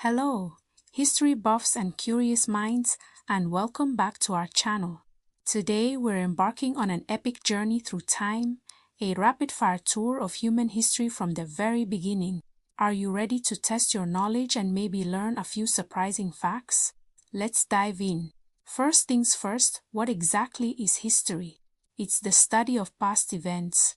Hello, history buffs and curious minds, and welcome back to our channel. Today we're embarking on an epic journey through time, a rapid-fire tour of human history from the very beginning. Are you ready to test your knowledge and maybe learn a few surprising facts? Let's dive in. First things first, what exactly is history? It's the study of past events.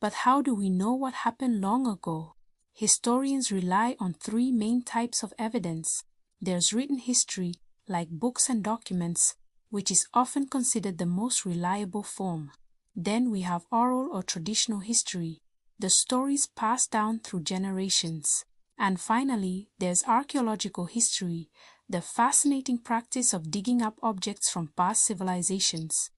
But how do we know what happened long ago? Historians rely on three main types of evidence. There's written history, like books and documents, which is often considered the most reliable form. Then we have oral or traditional history, the stories passed down through generations. And finally, there's archaeological history, the fascinating practice of digging up objects from past civilizations.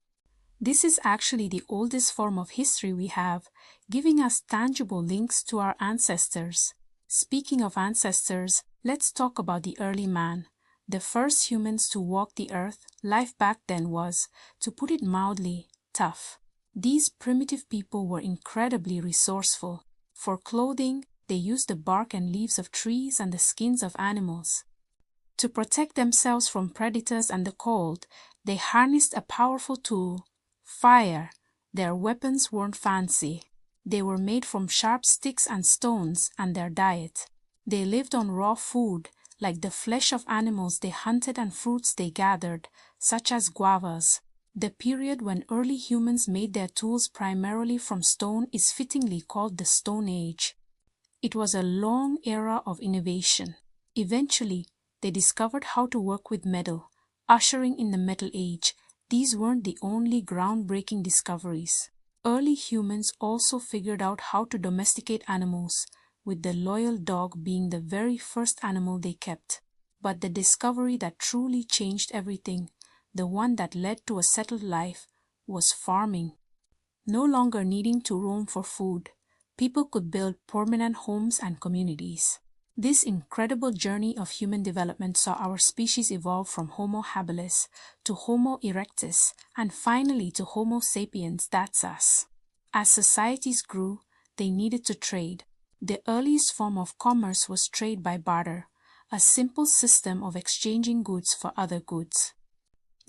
This is actually the oldest form of history we have, giving us tangible links to our ancestors. Speaking of ancestors, let's talk about the early man. The first humans to walk the earth. Life back then was, to put it mildly, tough. These primitive people were incredibly resourceful. For clothing, they used the bark and leaves of trees and the skins of animals. To protect themselves from predators and the cold, they harnessed a powerful tool, fire. Their weapons weren't fancy. They were made from sharp sticks and stones, and their diet. They lived on raw food, like the flesh of animals they hunted and fruits they gathered, such as guavas. The period when early humans made their tools primarily from stone is fittingly called the Stone Age. It was a long era of innovation. Eventually, they discovered how to work with metal, ushering in the Metal Age. These weren't the only groundbreaking discoveries. Early humans also figured out how to domesticate animals, with the loyal dog being the very first animal they kept. But the discovery that truly changed everything, the one that led to a settled life, was farming. No longer needing to roam for food, people could build permanent homes and communities. This incredible journey of human development saw our species evolve from Homo habilis to Homo erectus and finally to Homo sapiens, that's us. As societies grew, they needed to trade. The earliest form of commerce was trade by barter, a simple system of exchanging goods for other goods.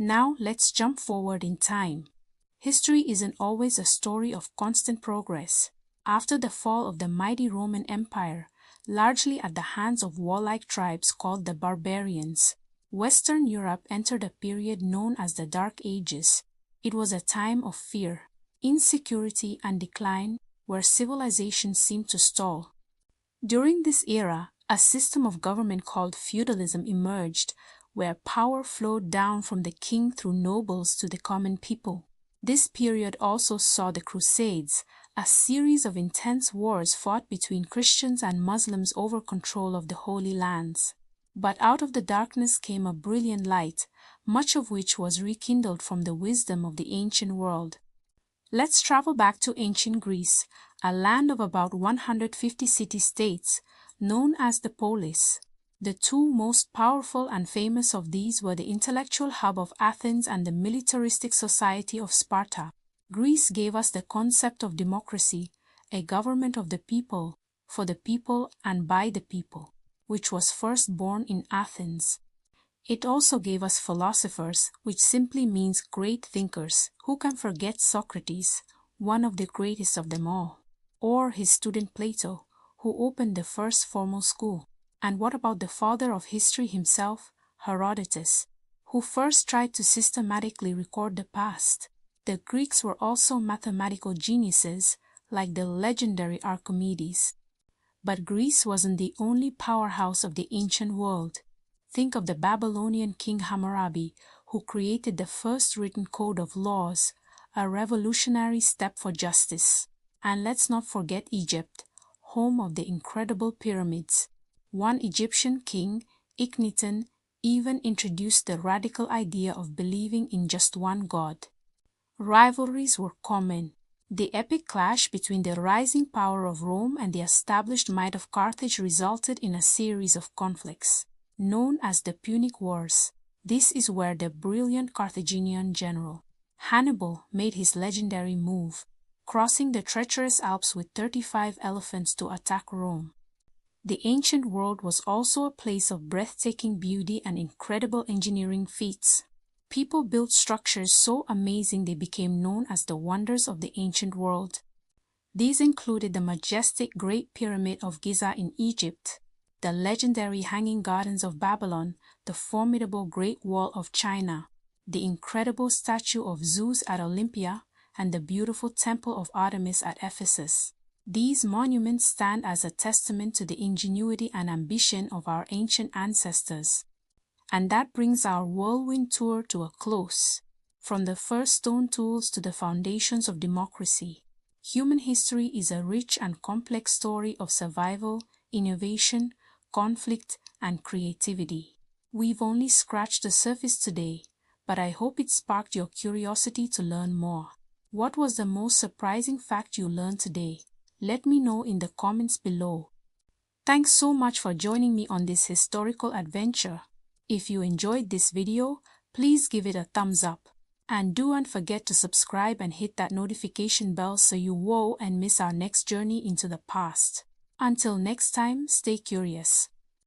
Now let's jump forward in time. History isn't always a story of constant progress. After the fall of the mighty Roman Empire, largely at the hands of warlike tribes called the barbarians, Western Europe entered a period known as the Dark Ages. It was a time of fear, insecurity, and decline where civilization seemed to stall. During this era, a system of government called feudalism emerged, where power flowed down from the king through nobles to the common people. This period also saw the Crusades, a series of intense wars fought between Christians and Muslims over control of the Holy Lands. But out of the darkness came a brilliant light, much of which was rekindled from the wisdom of the ancient world. Let's travel back to ancient Greece, a land of about 150 city-states, known as the polis. The two most powerful and famous of these were the intellectual hub of Athens and the militaristic society of Sparta. Greece gave us the concept of democracy, a government of the people, for the people and by the people, which was first born in Athens. It also gave us philosophers, which simply means great thinkers. Who can forget Socrates, one of the greatest of them all? Or his student Plato, who opened the first formal school. And what about the father of history himself, Herodotus, who first tried to systematically record the past? The Greeks were also mathematical geniuses, like the legendary Archimedes. But Greece wasn't the only powerhouse of the ancient world. Think of the Babylonian king Hammurabi, who created the first written code of laws, a revolutionary step for justice. And let's not forget Egypt, home of the incredible pyramids. One Egyptian king, Akhenaten, even introduced the radical idea of believing in just one god. Rivalries were common. The epic clash between the rising power of Rome and the established might of Carthage resulted in a series of conflicts, known as the Punic Wars. This is where the brilliant Carthaginian general, Hannibal, made his legendary move, crossing the treacherous Alps with 35 elephants to attack Rome. The ancient world was also a place of breathtaking beauty and incredible engineering feats. People built structures so amazing they became known as the wonders of the ancient world. These included the majestic Great Pyramid of Giza in Egypt, the legendary Hanging Gardens of Babylon, the formidable Great Wall of China, the incredible statue of Zeus at Olympia, and the beautiful Temple of Artemis at Ephesus. These monuments stand as a testament to the ingenuity and ambition of our ancient ancestors. And that brings our whirlwind tour to a close. From the first stone tools to the foundations of democracy, human history is a rich and complex story of survival, innovation, conflict, and creativity. We've only scratched the surface today, but I hope it sparked your curiosity to learn more. What was the most surprising fact you learned today? Let me know in the comments below. Thanks so much for joining me on this historical adventure. If you enjoyed this video, please give it a thumbs up. And don't forget to subscribe and hit that notification bell so you won't miss our next journey into the past. Until next time, stay curious.